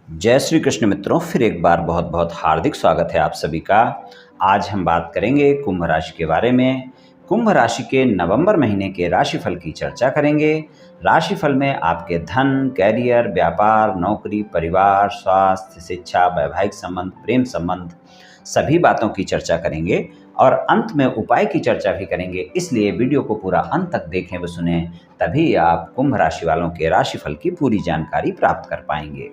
जय श्री कृष्ण मित्रों, फिर एक बार बहुत बहुत हार्दिक स्वागत है आप सभी का। आज हम बात करेंगे कुंभ राशि के बारे में। कुंभ राशि के नवंबर महीने के राशिफल की चर्चा करेंगे। राशिफल में आपके धन, कैरियर, व्यापार, नौकरी, परिवार, स्वास्थ्य, शिक्षा, वैवाहिक संबंध, प्रेम संबंध सभी बातों की चर्चा करेंगे और अंत में उपाय की चर्चा भी करेंगे। इसलिए वीडियो को पूरा अंत तक देखें व सुने, तभी आप कुंभ राशि वालों के राशिफल की पूरी जानकारी प्राप्त कर पाएंगे।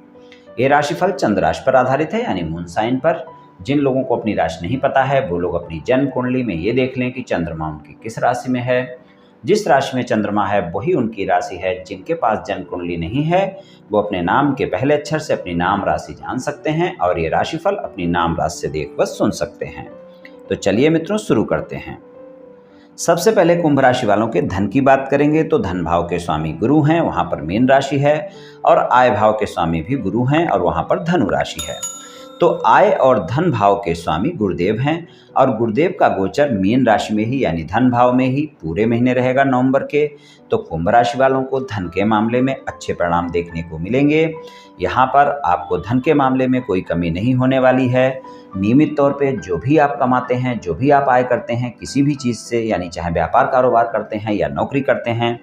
ये राशिफल चंद्र राशि पर आधारित है, यानी मून साइन पर। जिन लोगों को अपनी राशि नहीं पता है वो लोग अपनी जन्म कुंडली में ये देख लें कि चंद्रमा उनकी किस राशि में है। जिस राशि में चंद्रमा है वही उनकी राशि है। जिनके पास जन्म कुंडली नहीं है वो अपने नाम के पहले अक्षर से अपनी नाम राशि जान सकते हैं और ये राशिफल अपनी नाम राशि से देख व सुन सकते हैं। तो चलिए मित्रों, शुरू करते हैं। सबसे पहले कुंभ राशि वालों के धन की बात करेंगे तो धन भाव के स्वामी गुरु हैं, वहां पर मीन राशि है, और आय भाव के स्वामी भी गुरु हैं और वहां पर धनु राशि है। तो आय और धन भाव के स्वामी गुरुदेव हैं और गुरुदेव का गोचर मीन राशि में ही यानी धन भाव में ही पूरे महीने रहेगा नवंबर के। तो कुंभ राशि वालों को धन के मामले में अच्छे परिणाम देखने को मिलेंगे। यहाँ पर आपको धन के मामले में कोई कमी नहीं होने वाली है। नियमित तौर पे जो भी आप कमाते हैं, जो भी आप आय करते हैं किसी भी चीज़ से, यानी चाहे व्यापार कारोबार करते हैं या नौकरी करते हैं,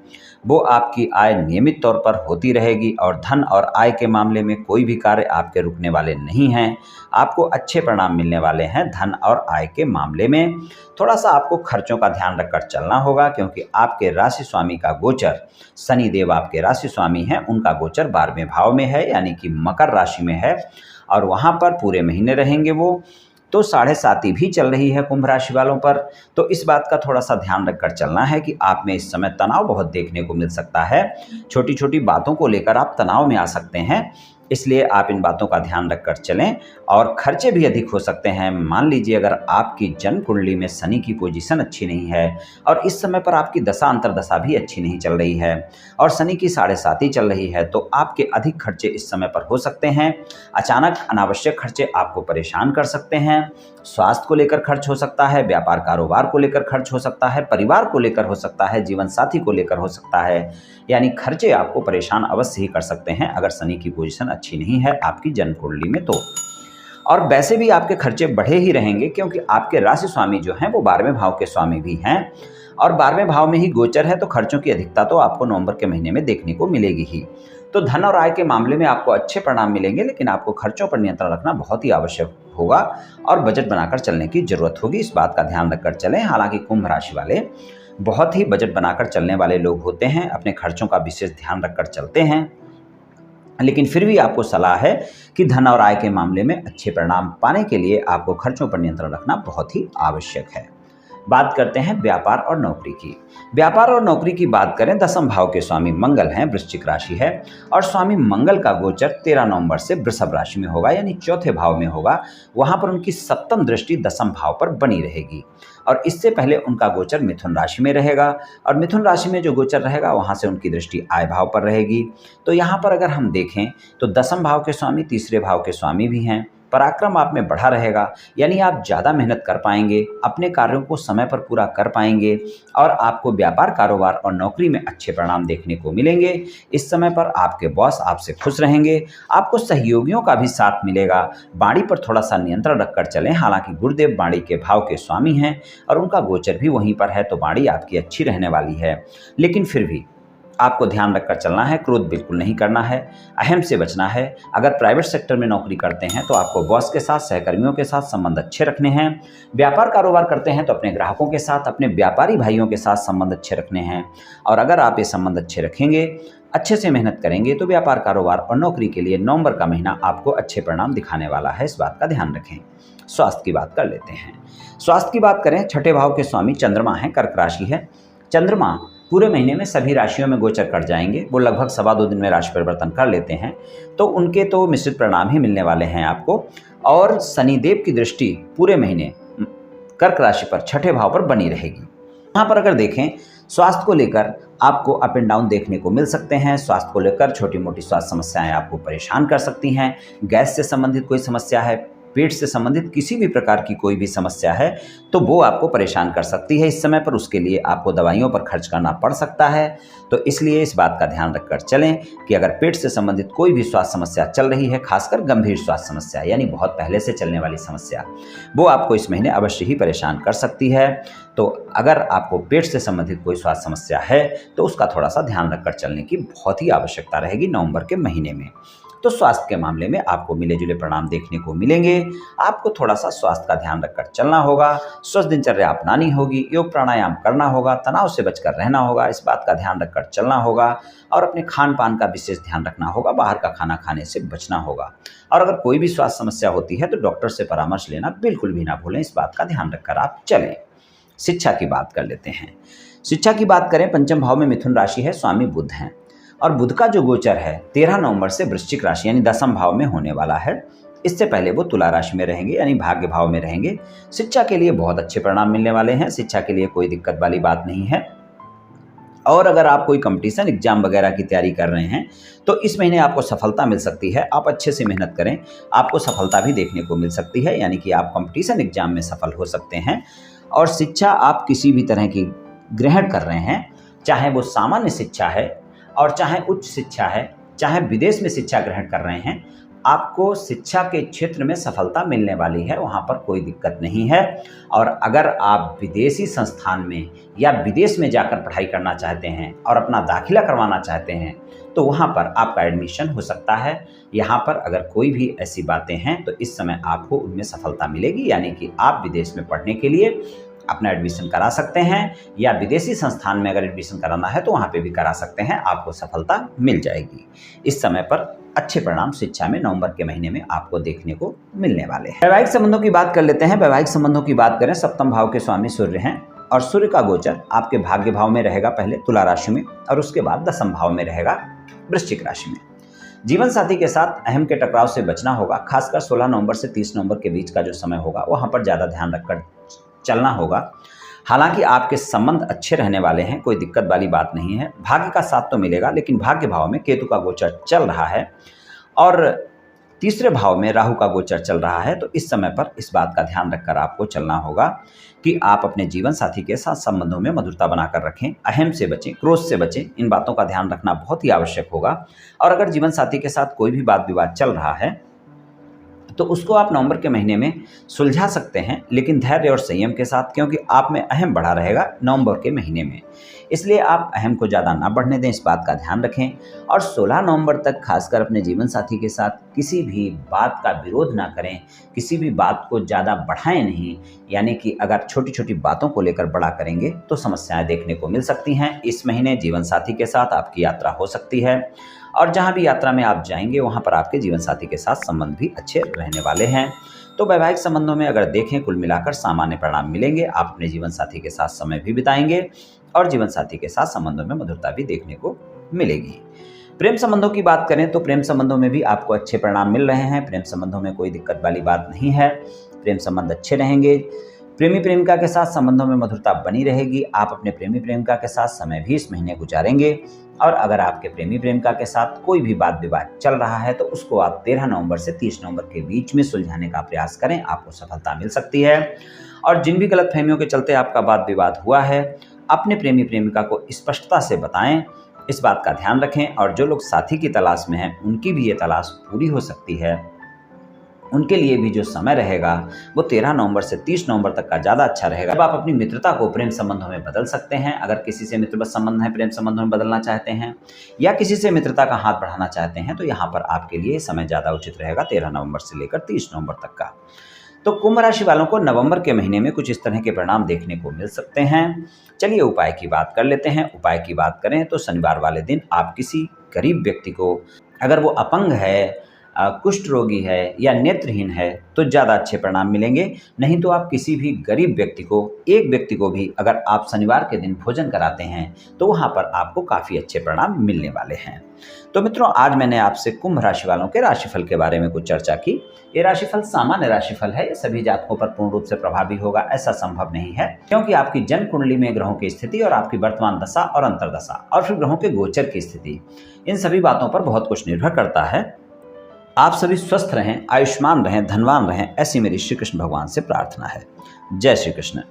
वो आपकी आय नियमित तौर पर होती रहेगी और धन और आय के मामले में कोई भी कार्य आपके रुकने वाले नहीं हैं। आपको अच्छे परिणाम मिलने वाले हैं धन और आय के मामले में। थोड़ा सा आपको खर्चों का ध्यान रखकर चलना होगा, क्योंकि आपके राशि स्वामी का गोचर, शनि देव आपके राशि स्वामी हैं, उनका गोचर 12वें भाव में है यानी कि मकर राशि में है और वहाँ पर पूरे महीने रहेंगे वो। तो 7.5 भी चल रही है कुंभ राशि वालों पर। तो इस बात का थोड़ा सा ध्यान रखकर चलना है कि आप में इस समय तनाव बहुत देखने को मिल सकता है। छोटी छोटी बातों को लेकर आप तनाव में आ सकते हैं, इसलिए आप इन बातों का ध्यान रखकर चलें। और खर्चे भी अधिक हो सकते हैं। मान लीजिए अगर आपकी जन्म कुंडली में शनि की पोजीशन अच्छी नहीं है और इस समय पर आपकी दशा अंतर्दशा भी अच्छी नहीं चल रही है और शनि की 7.5 चल रही है, तो आपके अधिक खर्चे इस समय पर हो सकते हैं। अचानक अनावश्यक खर्चे आपको परेशान कर सकते हैं। स्वास्थ्य को लेकर खर्च हो सकता है, व्यापार कारोबार को लेकर खर्च हो सकता है, परिवार को लेकर हो सकता है, जीवन साथी को लेकर हो सकता है। यानी खर्चे आपको परेशान अवश्य ही कर सकते हैं अगर शनि की पोजीशन अच्छी नहीं है आपकी जन्म कुंडली में तो। और वैसे भी आपके खर्चे बढ़े ही रहेंगे, क्योंकि आपके राशि स्वामी जो हैं वो 12वें भाव के स्वामी भी हैं और 12वें भाव में ही गोचर है। तो खर्चों की अधिकता तो आपको नवंबर के महीने में देखने को मिलेगी ही। तो धन और आय के मामले में आपको अच्छे परिणाम मिलेंगे, लेकिन आपको खर्चों पर नियंत्रण रखना बहुत ही आवश्यक होगा और बजट बनाकर चलने की जरूरत होगी। इस बात का ध्यान रखकर चलें। हालांकि कुंभ राशि वाले बहुत ही बजट बनाकर चलने वाले लोग होते हैं, अपने खर्चों का विशेष ध्यान रखकर चलते हैं, लेकिन फिर भी आपको सलाह है कि धन और आय के मामले में अच्छे परिणाम पाने के लिए आपको खर्चों पर नियंत्रण रखना बहुत ही आवश्यक है। बात करते हैं व्यापार और नौकरी की। व्यापार और नौकरी की बात करें, दसम भाव के स्वामी मंगल हैं, वृश्चिक राशि है और स्वामी मंगल का गोचर 13 नवंबर से वृषभ राशि में होगा यानी चौथे भाव में होगा। वहां पर उनकी सप्तम दृष्टि दसम भाव पर बनी रहेगी और इससे पहले उनका गोचर मिथुन राशि में रहेगा और मिथुन राशि में जो गोचर रहेगा वहां से उनकी दृष्टि आय भाव पर रहेगी। तो यहाँ पर अगर हम देखें तो दसम भाव के स्वामी तीसरे भाव के स्वामी भी हैं। पराक्रम आप में बढ़ा रहेगा, यानी आप ज़्यादा मेहनत कर पाएंगे, अपने कार्यों को समय पर पूरा कर पाएंगे और आपको व्यापार कारोबार और नौकरी में अच्छे परिणाम देखने को मिलेंगे। इस समय पर आपके बॉस आपसे खुश रहेंगे, आपको सहयोगियों का भी साथ मिलेगा। वाणी पर थोड़ा सा नियंत्रण रखकर चलें। हालांकि गुरुदेव वाणी के भाव के स्वामी हैं और उनका गोचर भी वहीं पर है, तो वाणी आपकी अच्छी रहने वाली है, लेकिन फिर भी आपको ध्यान रखकर चलना है। क्रोध बिल्कुल नहीं करना है, अहम से बचना है। अगर प्राइवेट सेक्टर में नौकरी करते हैं तो आपको बॉस के साथ, सहकर्मियों के साथ संबंध अच्छे रखने हैं। व्यापार कारोबार करते हैं तो अपने ग्राहकों के साथ, अपने व्यापारी भाइयों के साथ संबंध अच्छे रखने हैं और अगर आप ये संबंध अच्छे रखेंगे, अच्छे से मेहनत करेंगे, तो व्यापार कारोबार और नौकरी के लिए नवंबर का महीना आपको अच्छे परिणाम दिखाने वाला है। इस बात का ध्यान रखें। स्वास्थ्य की बात कर लेते हैं। स्वास्थ्य की बात करें, छठे भाव के स्वामी चंद्रमा है, कर्क राशि है। चंद्रमा पूरे महीने में सभी राशियों में गोचर कर जाएंगे। वो लगभग 2.25 दिन में राशि परिवर्तन कर लेते हैं, तो उनके तो मिश्रित परिणाम ही मिलने वाले हैं आपको। और शनिदेव की दृष्टि पूरे महीने कर्क राशि पर छठे भाव पर बनी रहेगी। यहाँ पर अगर देखें, स्वास्थ्य को लेकर आपको अप एंड डाउन देखने को मिल सकते हैं। स्वास्थ्य को लेकर छोटी मोटी स्वास्थ्य समस्याएं आपको परेशान कर सकती हैं। गैस से संबंधित कोई समस्या है, पेट से संबंधित किसी भी प्रकार की कोई भी समस्या है तो वो आपको परेशान कर सकती है इस समय पर, उसके लिए आपको दवाइयों पर खर्च करना पड़ सकता है। तो इसलिए इस बात का ध्यान रखकर चलें कि अगर पेट से संबंधित कोई भी स्वास्थ्य समस्या चल रही है, खासकर गंभीर स्वास्थ्य समस्या यानी बहुत पहले से चलने वाली समस्या, वो आपको इस महीने अवश्य ही परेशान कर सकती है। तो अगर आपको पेट से संबंधित कोई स्वास्थ्य समस्या है तो उसका थोड़ा सा ध्यान रखकर चलने की बहुत ही आवश्यकता रहेगी नवंबर के महीने में। तो स्वास्थ्य के मामले में आपको मिले जुले परिणाम देखने को मिलेंगे। आपको थोड़ा सा स्वास्थ्य का ध्यान रखकर चलना होगा, स्वस्थ दिनचर्या अपनानी होगी, योग प्राणायाम करना होगा, तनाव से बचकर रहना होगा, इस बात का ध्यान रखकर चलना होगा और अपने खान पान का विशेष ध्यान रखना होगा, बाहर का खाना खाने से बचना होगा। और अगर कोई भी स्वास्थ्य समस्या होती है तो डॉक्टर से परामर्श लेना बिल्कुल भी ना भूलें, इस बात का ध्यान रखकर आप चलें। शिक्षा की बात कर लेते हैं। शिक्षा की बात करें, पंचम भाव में मिथुन राशि है, स्वामी बुध हैं और बुध का जो गोचर है 13 नवंबर से वृश्चिक राशि यानी दसम भाव में होने वाला है। इससे पहले वो तुला राशि में रहेंगे यानी भाग्य भाव में रहेंगे। शिक्षा के लिए बहुत अच्छे परिणाम मिलने वाले हैं, शिक्षा के लिए कोई दिक्कत वाली बात नहीं है। और अगर आप कोई कंपटीशन एग्जाम वगैरह की तैयारी कर रहे हैं तो इस महीने आपको सफलता मिल सकती है। आप अच्छे से मेहनत करें, आपको सफलता भी देखने को मिल सकती है, यानी कि आप कंपटीशन एग्जाम में सफल हो सकते हैं। और शिक्षा आप किसी भी तरह की ग्रहण कर रहे हैं, चाहे वो सामान्य शिक्षा है और चाहे उच्च शिक्षा है, चाहे विदेश में शिक्षा ग्रहण कर रहे हैं, आपको शिक्षा के क्षेत्र में सफलता मिलने वाली है, वहाँ पर कोई दिक्कत नहीं है। और अगर आप विदेशी संस्थान में या विदेश में जाकर पढ़ाई करना चाहते हैं और अपना दाखिला करवाना चाहते हैं तो वहाँ पर आपका एडमिशन हो सकता है। यहाँ पर अगर कोई भी ऐसी बातें हैं तो इस समय आपको उनमें सफलता मिलेगी, यानी कि आप विदेश में पढ़ने के लिए अपना एडमिशन करा सकते हैं या विदेशी संस्थान में अगर एडमिशन कराना है तो वहाँ पे भी करा सकते हैं, आपको सफलता मिल जाएगी। इस समय पर अच्छे परिणाम शिक्षा में नवंबर के महीने में आपको देखने को मिलने वाले हैं। वैवाहिक संबंधों की बात कर लेते हैं। वैवाहिक संबंधों की बात करें, सप्तम भाव के स्वामी सूर्य हैं और सूर्य का गोचर आपके भाग्य भाव में रहेगा, पहले तुला राशि में और उसके बाद दसम भाव में रहेगा वृश्चिक राशि में। जीवन साथी के साथ अहम के टकराव से बचना होगा, खासकर 16 नवंबर से 30 नवंबर के बीच का जो समय होगा वहाँ पर ज़्यादा ध्यान रखकर चलना होगा। हालांकि आपके संबंध अच्छे रहने वाले हैं, कोई दिक्कत वाली बात नहीं है। भाग्य का साथ तो मिलेगा, लेकिन भाग्य भाव में केतु का गोचर चल रहा है और तीसरे भाव में राहु का गोचर चल रहा है। तो इस समय पर इस बात का ध्यान रखकर आपको चलना होगा कि आप अपने जीवन साथी के साथ संबंधों में मधुरता बनाकर रखें, अहम से बचें, क्रोध से बचें, इन बातों का ध्यान रखना बहुत ही आवश्यक होगा। और अगर जीवन साथी के साथ कोई भी वाद विवाद चल रहा है तो उसको आप नवंबर के महीने में सुलझा सकते हैं, लेकिन धैर्य और संयम के साथ, क्योंकि आप में अहम बढ़ा रहेगा नवंबर के महीने में। इसलिए आप अहम को ज़्यादा ना बढ़ने दें, इस बात का ध्यान रखें। और 16 नवंबर तक खासकर अपने जीवन साथी के साथ किसी भी बात का विरोध ना करें, किसी भी बात को ज़्यादा बढ़ाएं नहीं, यानी कि अगर छोटी छोटी बातों को लेकर बड़ा करेंगे तो समस्याएं देखने को मिल सकती हैं। इस महीने जीवन साथी के साथ आपकी यात्रा हो सकती है और जहाँ भी यात्रा में आप जाएंगे वहाँ पर आपके जीवन साथी के साथ संबंध भी अच्छे रहने वाले हैं। तो वैवाहिक संबंधों में अगर देखें, कुल मिलाकर सामान्य परिणाम मिलेंगे। आप अपने जीवन साथी के साथ समय भी बिताएंगे और जीवन साथी के साथ संबंधों में मधुरता भी देखने को मिलेगी। प्रेम संबंधों की बात करें तो प्रेम संबंधों में भी आपको अच्छे परिणाम मिल रहे हैं। प्रेम संबंधों में कोई दिक्कत वाली बात नहीं है, प्रेम संबंध अच्छे रहेंगे। प्रेमी प्रेमिका के साथ संबंधों में मधुरता बनी रहेगी। आप अपने प्रेमी प्रेमिका के साथ समय भी इस महीने गुजारेंगे। और अगर आपके प्रेमी प्रेमिका के साथ कोई भी वाद विवाद चल रहा है तो उसको आप 13 नवंबर से 30 नवंबर के बीच में सुलझाने का प्रयास करें, आपको सफलता मिल सकती है। और जिन भी गलतफहमियों के चलते आपका वाद विवाद हुआ है, अपने प्रेमी प्रेमिका को स्पष्टता से बताएं, इस बात का ध्यान रखें। और जो लोग साथी की तलाश में हैं उनकी भी ये तलाश पूरी हो सकती है। उनके लिए भी जो समय रहेगा वो 13 नवंबर से 30 नवंबर तक का ज़्यादा अच्छा रहेगा। अब आप अपनी मित्रता को प्रेम संबंधों में बदल सकते हैं। अगर किसी से मित्रवत संबंध है, प्रेम संबंधों में बदलना चाहते हैं या किसी से मित्रता का हाथ बढ़ाना चाहते हैं तो यहाँ पर आपके लिए समय ज़्यादा उचित रहेगा 13 नवंबर से लेकर 30 नवंबर तक का। तो कुंभ राशि वालों को नवंबर के महीने में कुछ इस तरह के परिणाम देखने को मिल सकते हैं। चलिए उपाय की बात कर लेते हैं। उपाय की बात करें तो शनिवार वाले दिन आप किसी गरीब व्यक्ति को, अगर वो अपंग है, कुष्ठ रोगी है या नेत्रहीन है तो ज़्यादा अच्छे परिणाम मिलेंगे। नहीं तो आप किसी भी गरीब व्यक्ति को, एक व्यक्ति को भी अगर आप शनिवार के दिन भोजन कराते हैं तो वहाँ पर आपको काफ़ी अच्छे परिणाम मिलने वाले हैं। तो मित्रों, आज मैंने आपसे कुंभ राशि वालों के राशिफल के बारे में कुछ चर्चा की। ये राशिफल सामान्य राशिफल है, ये सभी जातकों पर पूर्ण रूप से प्रभावी होगा ऐसा संभव नहीं है, क्योंकि आपकी जन्म कुंडली में ग्रहों की स्थिति और आपकी वर्तमान दशा और अंतर्दशा और फिर ग्रहों के गोचर की स्थिति, इन सभी बातों पर बहुत कुछ निर्भर करता है। आप सभी स्वस्थ रहें, आयुष्मान रहें, धनवान रहें, ऐसी मेरी श्री कृष्ण भगवान से प्रार्थना है। जय श्री कृष्ण।